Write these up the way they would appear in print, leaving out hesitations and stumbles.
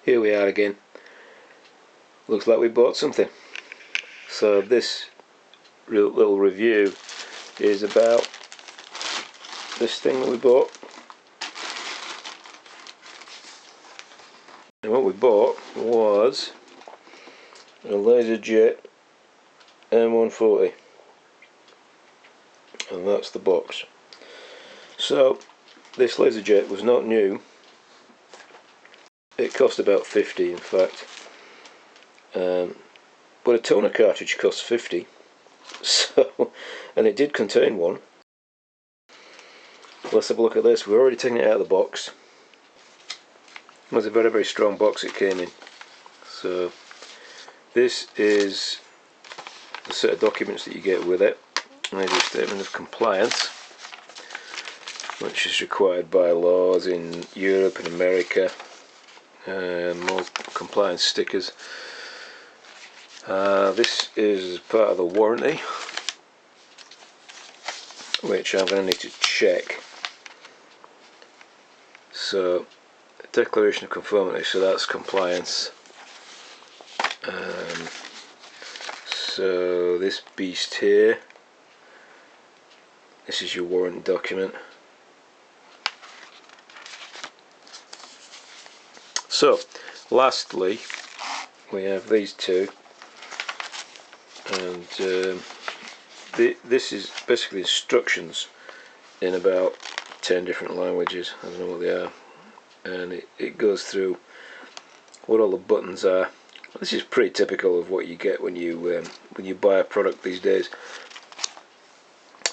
Here we are again. Looks like we bought something. So this little review is about this thing that we bought. And what we bought was a LaserJet M140, and that's the box. So this LaserJet was not new. It cost about 50 in fact, but a toner cartridge costs 50. So, and it did contain one. Let's have a look at this. We're already taking it out of the box. It was a very, very strong box it came in. So this is the set of documents that you get with it. There's a statement of compliance, which is required by laws in Europe and America. More compliance stickers. This is part of the warranty, which I'm going to need to check. So, declaration of conformity, so that's compliance. So this beast here, this is your warranty document. So, lastly, we have these two, and this is basically instructions in about 10 different languages. I don't know what they are, and it goes through what all the buttons are. This is pretty typical of what you get when you buy a product these days.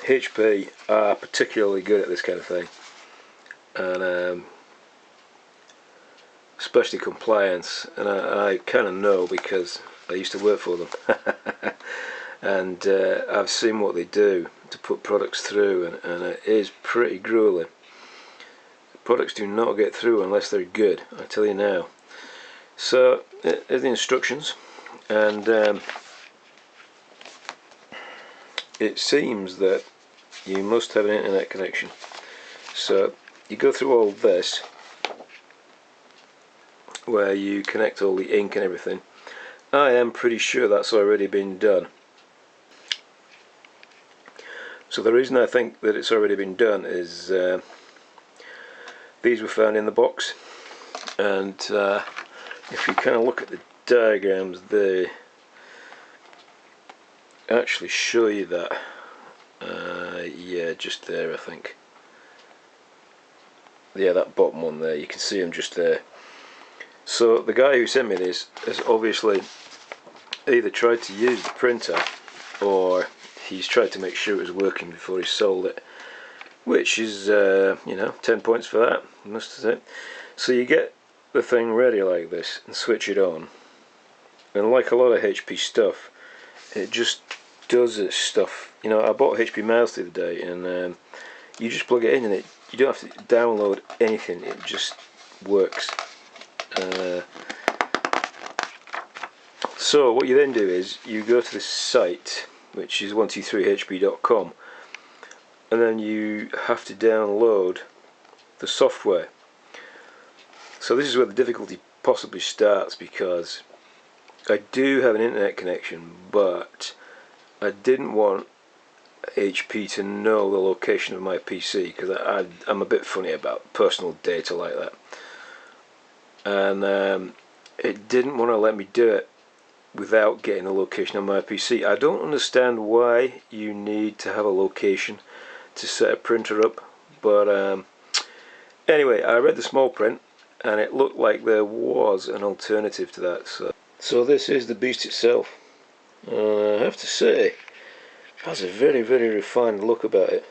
HP are particularly good at this kind of thing, and especially compliance, and I kind of know because I used to work for them. And I've seen what they do to put products through, and it is pretty grueling. Products do not get through unless they're good, I tell you now. So there's the instructions, and it seems that you must have an internet connection. So you go through all this, where you connect all the ink and everything. I am pretty sure that's already been done. So the reason I think that it's already been done is these were found in the box, and if you kind of look at the diagrams, they actually show you that. Yeah, just there I think. Yeah, that bottom one there, you can see them just there. So the guy who sent me this has obviously either tried to use the printer, or he's tried to make sure it was working before he sold it, which is you know, 10 points for that, I must say. So you get the thing ready like this and switch it on, and like a lot of HP stuff, it just does its stuff. You know, I bought a HP mouse the other day, and you just plug it in and you don't have to download anything, it just works. So what you then do is you go to this site, which is 123hp.com, and then you have to download the software. So this is where the difficulty possibly starts, because I do have an internet connection, but I didn't want HP to know the location of my PC, because I'm a bit funny about personal data like that, and it didn't want to let me do it without getting the location of my PC. I don't understand why you need to have a location to set a printer up, but anyway, I read the small print and it looked like there was an alternative to that. So this is the beast itself. I have to say, it has a very, very refined look about it.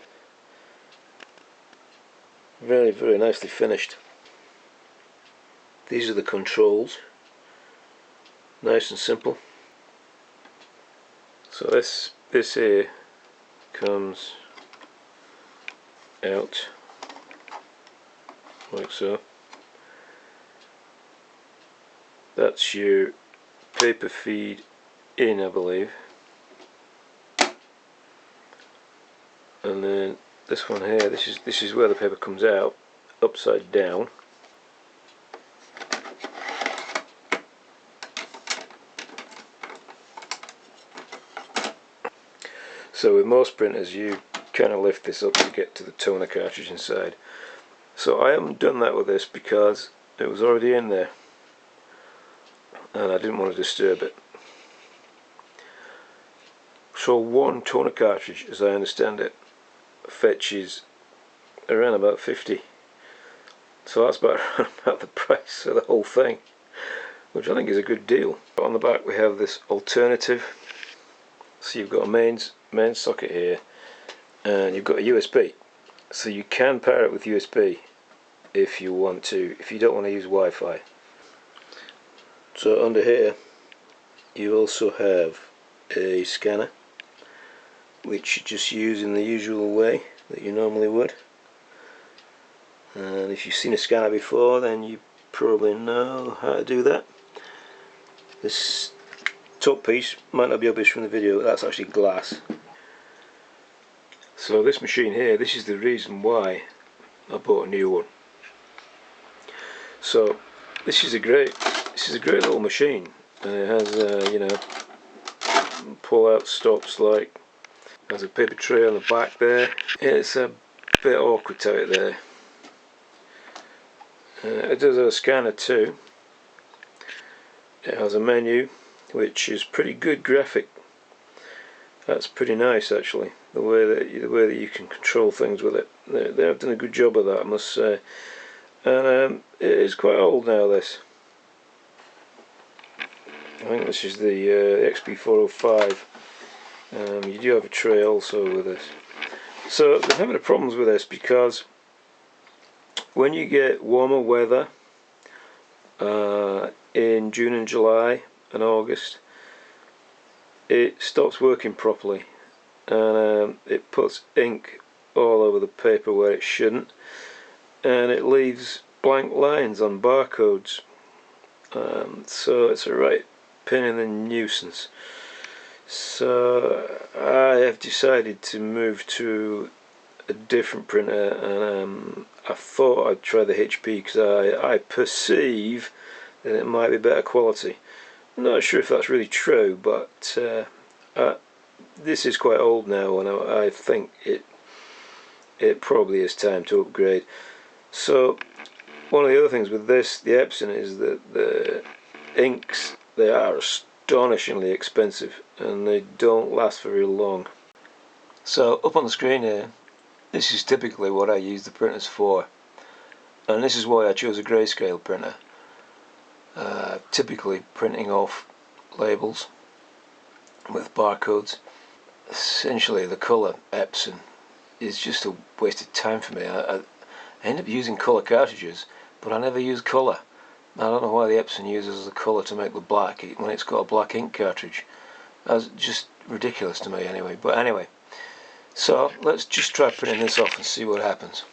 Very, very nicely finished. These are the controls. Nice and simple. So this here comes out like so. That's your paper feed in, I believe. And then this one here, this is where the paper comes out, upside down. So with most printers you kind of lift this up to get to the toner cartridge inside. So I haven't done that with this because it was already in there and I didn't want to disturb it. So one toner cartridge, as I understand it, fetches around about 50. So that's about the price of the whole thing, which I think is a good deal. On the back we have this alternative. So you've got a main socket here, and you've got a USB. So you can pair it with USB if you want to, if you don't want to use Wi-Fi. So under here you also have a scanner, which you just use in the usual way that you normally would. And if you've seen a scanner before, then you probably know how to do that. This top piece might not be obvious from the video, but that's actually glass. So this machine here, this is the reason why I bought a new one. So this is a great little machine, and it has you know, pull out stops, like there's a paper tray on the back there. It's a bit awkward to it there. It does have a scanner too. It has a menu, which is pretty good graphic. That's pretty nice actually. The way that you can control things with it. They have done a good job of that, I must say. And it is quite old now. This. I think this is the XP405. You do have a tray also with this. So they're having problems with this because when you get warmer weather in June and July and August, it stops working properly, and it puts ink all over the paper where it shouldn't, and it leaves blank lines on barcodes. So it's a right pain in the nuisance. So I have decided to move to a different printer, and I thought I'd try the HP because I perceive that it might be better quality. I'm not sure if that's really true, but this is quite old now, and I think it probably is time to upgrade. So one of the other things with this, the Epson, is that the inks, they are astonishingly expensive and they don't last very long. So up on the screen here, this is typically what I use the printers for, and this is why I chose a grayscale printer. Typically printing off labels with barcodes. Essentially the colour Epson is just a waste of time for me. I end up using colour cartridges, but I never use colour. I don't know why the Epson uses the colour to make the black when it's got a black ink cartridge. That's just ridiculous to me anyway. But anyway, so let's just try printing this off and see what happens.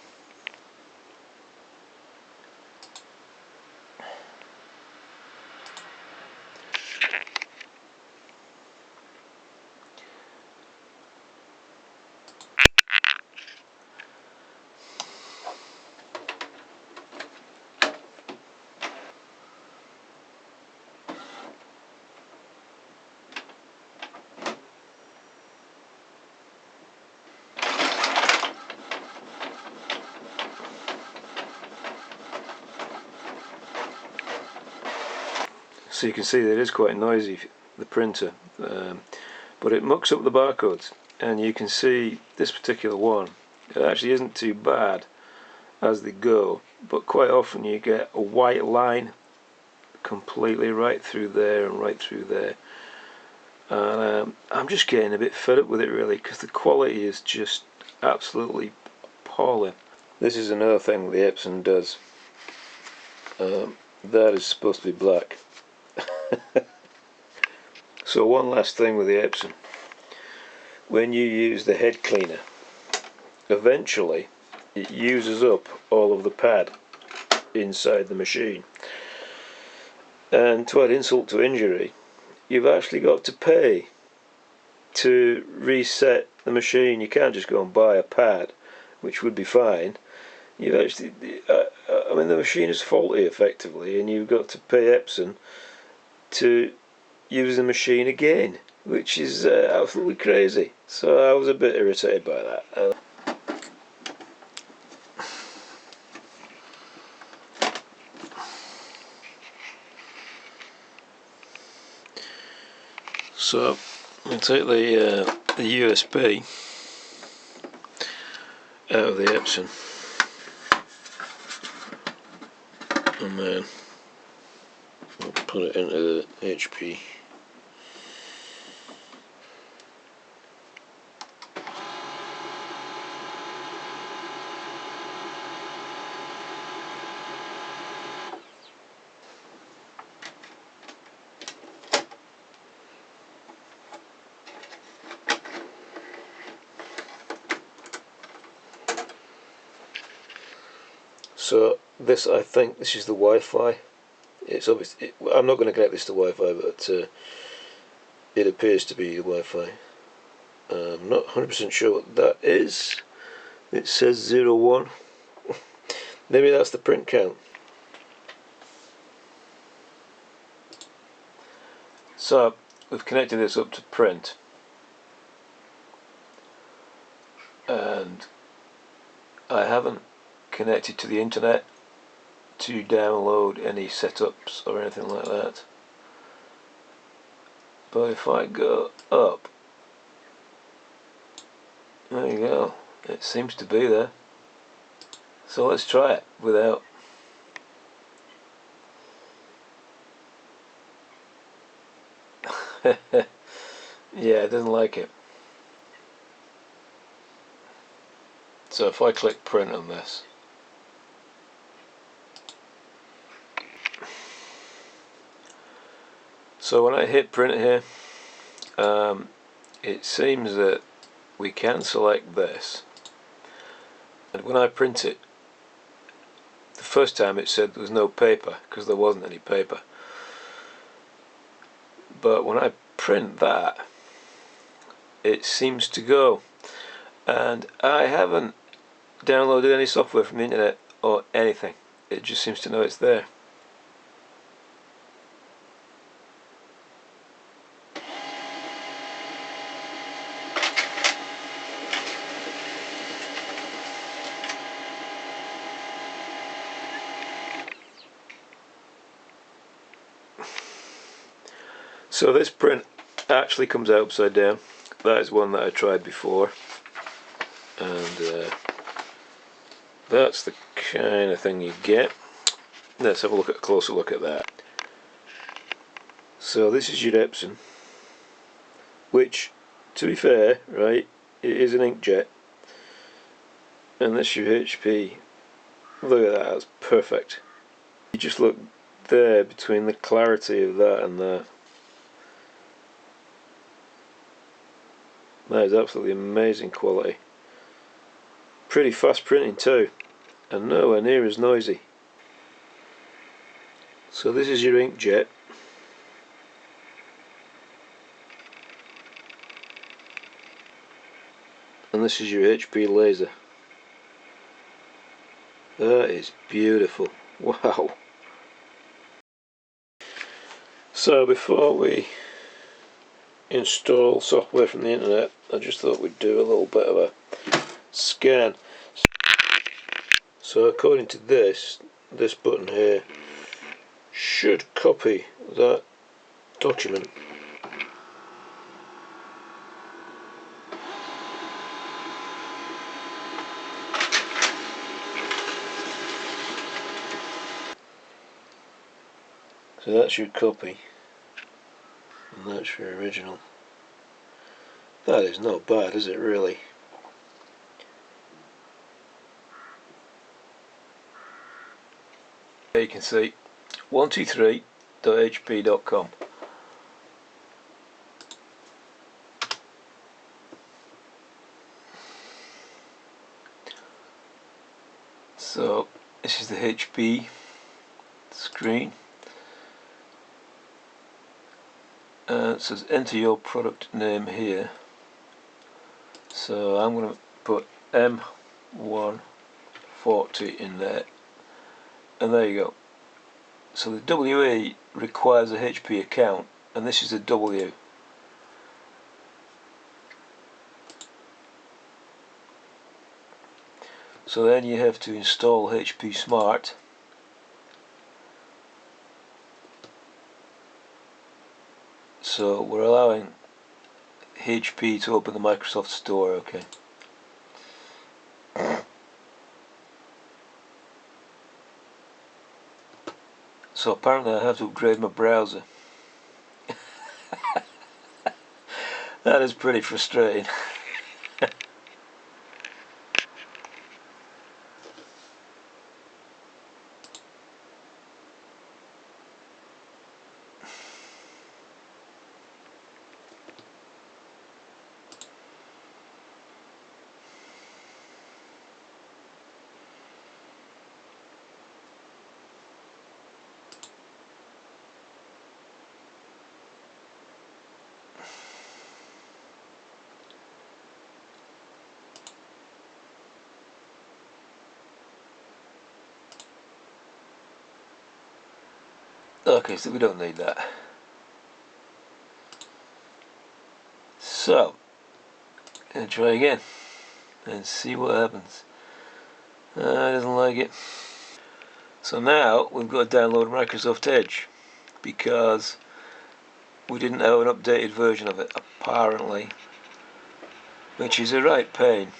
So you can see that it is quite noisy, the printer, but it mucks up the barcodes, and you can see this particular one, it actually isn't too bad as they go, but quite often you get a white line completely right through there and right through there, and I'm just getting a bit fed up with it really, because the quality is just absolutely appalling. This is another thing the Epson does. That is supposed to be black. So one last thing with the Epson, when you use the head cleaner, eventually it uses up all of the pad inside the machine, and to add insult to injury, you've actually got to pay to reset the machine. You can't just go and buy a pad, which would be fine. You've actually, I mean, the machine is faulty effectively, and you've got to pay Epson to use the machine again. which is absolutely crazy. So I was a bit irritated by that. So I'll take the USB out of the Epson, and then I'll put it into the HP. So this, I think this is the Wi-Fi. It's obvious. I'm not going to connect this to Wi-Fi, but it appears to be Wi-Fi. I'm not 100% sure what that is. It says 01. Maybe that's the print count. So we've connected this up to print, and I haven't connected to the internet to download any setups or anything like that. But if I go up, there you go, it seems to be there. So let's try it without. Yeah, it doesn't like it. So if I click print on this, so when I hit print here, it seems that we can select this, and when I print it, the first time it said there was no paper because there wasn't any paper, but when I print that, it seems to go. And I haven't downloaded any software from the internet or anything, it just seems to know it's there. So this print actually comes out upside down. That is one that I tried before, and that's the kind of thing you get. Let's have a closer look at that. So this is your Epson, which, to be fair, right, it is an inkjet, and this is your HP. Look at that, that's perfect. You just look there between the clarity of that and that. That is absolutely amazing quality. Pretty fast printing too, and nowhere near as noisy. So this is your inkjet. And this is your HP laser. That is beautiful. Wow. So before we install software from the internet, I just thought we'd do a little bit of a scan. So according to this button here should copy that document. So that's your copy, and that's your original. That is not bad, is it really? There you can see 123.hp.com. So this is the HP screen, and it says enter your product name here. So I'm going to put M140 in there, and there you go. So the WE requires a HP account, and this is a W. So then you have to install HP Smart. So we're allowing HP to open the Microsoft Store, okay. So apparently I have to upgrade my browser. That is pretty frustrating. Okay, so we don't need that. So, gonna try again and see what happens. It doesn't like it. So now we've got to download Microsoft Edge because we didn't have an updated version of it, apparently, which is a right pain.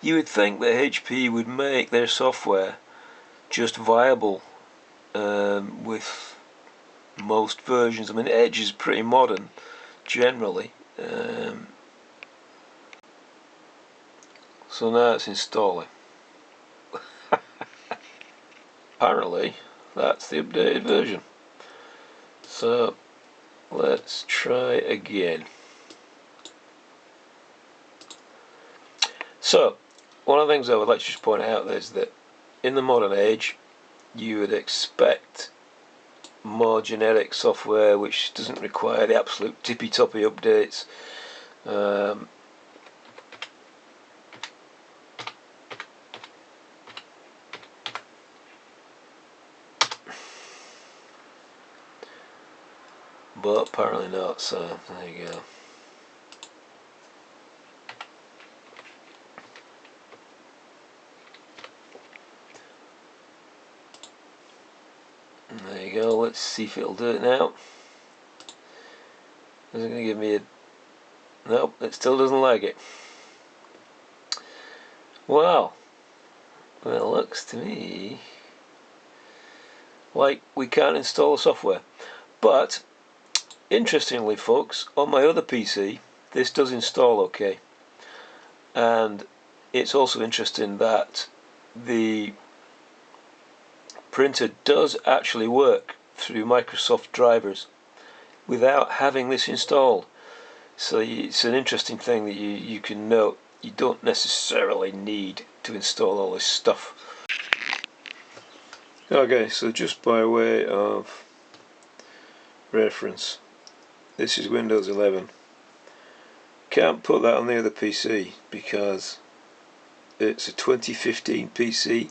You would think that HP would make their software just viable with most versions. I mean, Edge is pretty modern generally. So now it's installing. Apparently that's the updated version. So let's try again. So one of the things I would like to just point out is that in the modern age you would expect more generic software which doesn't require the absolute tippy-toppy updates. But apparently not, so there you go. And there you go, let's see if it'll do it now. Is it going to give me a... Nope, it still doesn't like it. Well, it looks to me like we can't install the software. But, interestingly folks, on my other PC, this does install okay. And it's also interesting that the printer does actually work through Microsoft drivers without having this installed. So it's an interesting thing that you can note. You don't necessarily need to install all this stuff. Okay, so just by way of reference, this is Windows 11. Can't put that on the other PC because it's a 2015 PC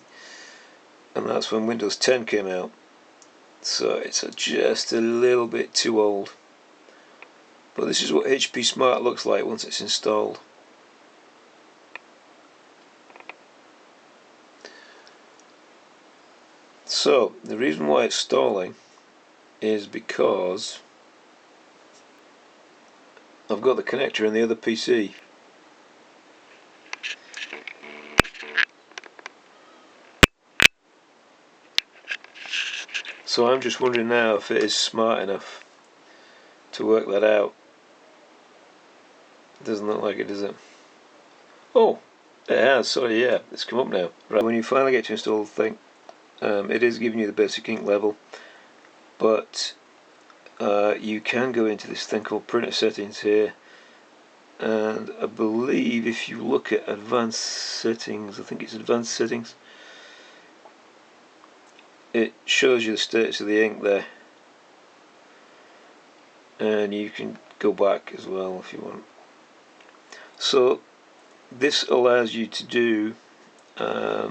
and that's when Windows 10 came out, so it's just a little bit too old. But this is what HP Smart looks like once it's installed. So the reason why it's stalling is because I've got the connector in the other PC. So I'm just wondering now if it is smart enough to work that out. It doesn't look like it, does it? Oh, it has, sorry, yeah, it's come up now. Right, when you finally get to install the thing, it is giving you the basic ink level, but you can go into this thing called printer settings here, and I believe if you look at advanced settings, I think it's advanced settings, it shows you the status of the ink there, and you can go back as well if you want. So this allows you to do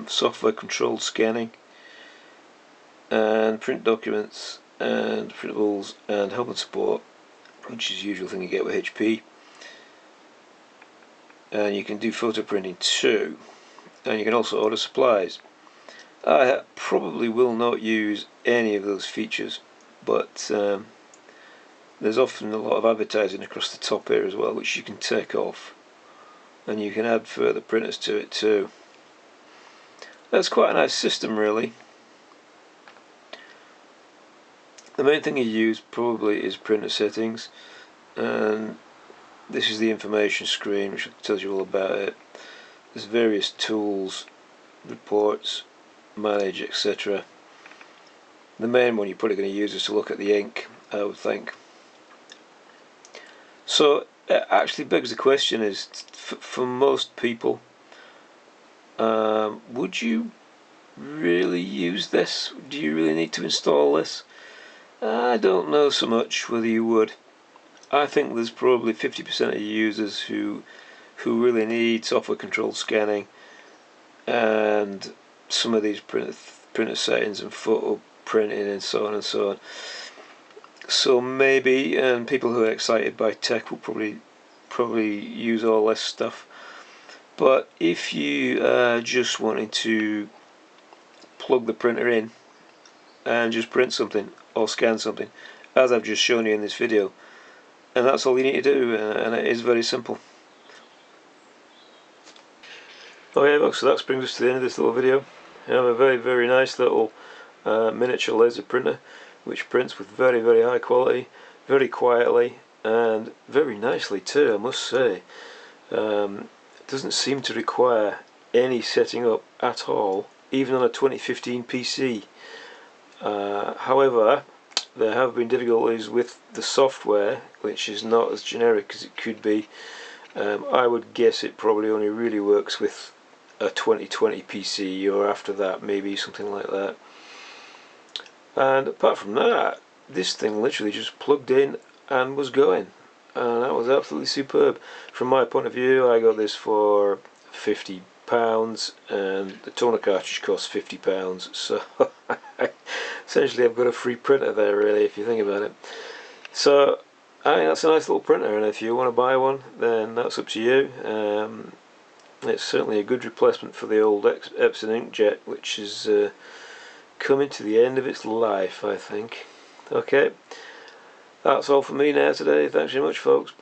software controlled scanning and print documents and printables and help and support, which is the usual thing you get with HP, and you can do photo printing too. and you can also order supplies. I probably will not use any of those features, but there's often a lot of advertising across the top here as well, which you can take off, and you can add further printers to it too. That's quite a nice system, really. The main thing you use probably is printer settings, and this is the information screen which tells you all about it. There's various tools, reports, manage, etc. The main one you're probably going to use is to look at the ink, I would think. So it actually begs the question is, for most people, would you really use this? Do you really need to install this? I don't know so much whether you would. I think there's probably 50% of users who really need software controlled scanning and some of these printer settings and photo printing and so on and so on. So maybe, and people who are excited by tech will probably use all this stuff. But if you are just wanting to plug the printer in and just print something or scan something, as I've just shown you in this video, and that's all you need to do, and it is very simple. Okay folks, so that brings us to the end of this little video. You have a very nice little miniature laser printer which prints with very high quality, very quietly, and very nicely too, I must say. It doesn't seem to require any setting up at all, even on a 2015 PC. However, there have been difficulties with the software, which is not as generic as it could be. I would guess it probably only really works with a 2020 PC, or after that maybe something like that. And apart from that, this thing literally just plugged in and was going, and that was absolutely superb. From my point of view, I got this for £50, and the toner cartridge costs £50, so essentially I've got a free printer there, really, if you think about it. So I think that's a nice little printer, and if you want to buy one, then that's up to you. It's certainly a good replacement for the old Epson inkjet, which is coming to the end of its life, I think. Okay, that's all for me now today. Thanks very much, folks.